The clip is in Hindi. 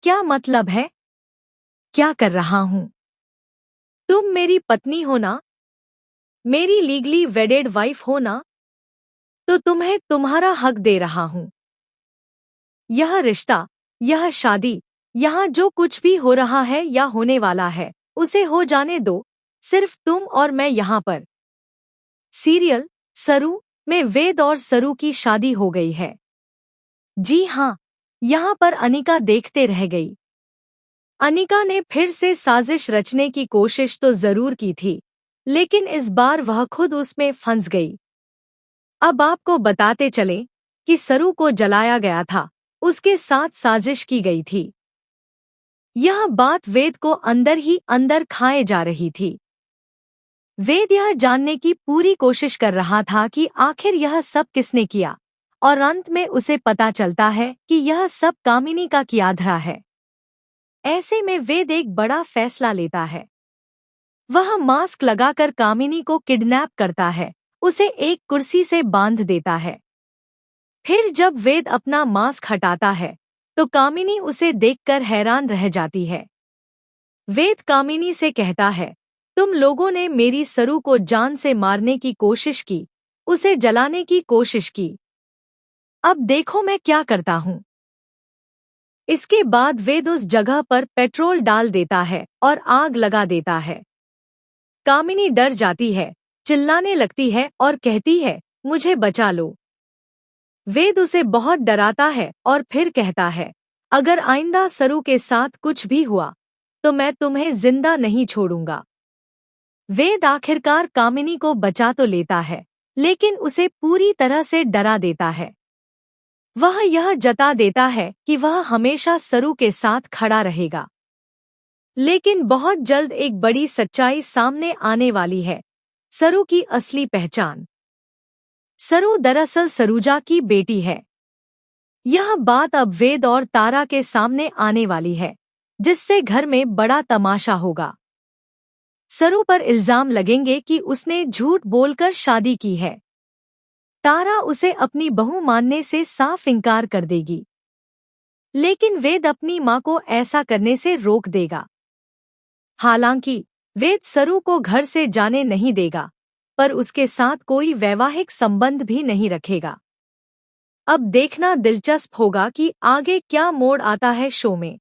क्या मतलब है? क्या कर रहा हूँ? तुम मेरी पत्नी हो ना? मेरी लीगली वेडेड वाइफ हो ना? तो तुम्हें तुम्हारा हक दे रहा हूँ। यह रिश्ता, यह शादी, यहाँ जो कुछ भी हो रहा है या होने वाला है, उसे हो जाने दो, सिर्फ तुम और मैं यहाँ पर। सीरियल सरू में वेद और सरू की शादी हो गई है। जी हाँ, यहाँ पर अनिका देखते रह गई। अनिका ने फिर से साजिश रचने की कोशिश तो जरूर की थी, लेकिन इस बार वह खुद उसमें फंस गई। अब आपको बताते चलें कि सरू को जलाया गया था, उसके साथ साजिश की गई थी। यह बात वेद को अंदर ही अंदर खाए जा रही थी। वेद यह जानने की पूरी कोशिश कर रहा था कि आखिर यह सब किसने किया, और अंत में उसे पता चलता है कि यह सब कामिनी का किया धरा है। ऐसे में वेद एक बड़ा फैसला लेता है। वह मास्क लगाकर कामिनी को किडनैप करता है, उसे एक कुर्सी से बांध देता है। फिर जब वेद अपना मास्क हटाता है, तो कामिनी उसे देखकर हैरान रह जाती है। वेद कामिनी से कहता है, तुम लोगों ने मेरी सरू को जान से मारने की कोशिश की, उसे जलाने की कोशिश की। अब देखो मैं क्या करता हूँ। इसके बाद वेद उस जगह पर पेट्रोल डाल देता है और आग लगा देता है। कामिनी डर जाती है, चिल्लाने लगती है और कहती है, मुझे बचा लो। वेद उसे बहुत डराता है और फिर कहता है, अगर आइंदा सरू के साथ कुछ भी हुआ, तो मैं तुम्हें जिंदा नहीं छोड़ूंगा। वेद आखिरकार कामिनी को बचा तो लेता है, लेकिन उसे पूरी तरह से डरा देता है। वह यह जता देता है कि वह हमेशा सरू के साथ खड़ा रहेगा। लेकिन बहुत जल्द एक बड़ी सच्चाई सामने आने वाली है, सरू की असली पहचान। सरू दरअसल सरूजा की बेटी है। यह बात अब वेद और तारा के सामने आने वाली है, जिससे घर में बड़ा तमाशा होगा। सरू पर इल्जाम लगेंगे कि उसने झूठ बोलकर शादी की है। तारा उसे अपनी बहू मानने से साफ इनकार कर देगी, लेकिन वेद अपनी मां को ऐसा करने से रोक देगा। हालांकि वेद सरू को घर से जाने नहीं देगा, पर उसके साथ कोई वैवाहिक संबंध भी नहीं रखेगा। अब देखना दिलचस्प होगा कि आगे क्या मोड़ आता है शो में।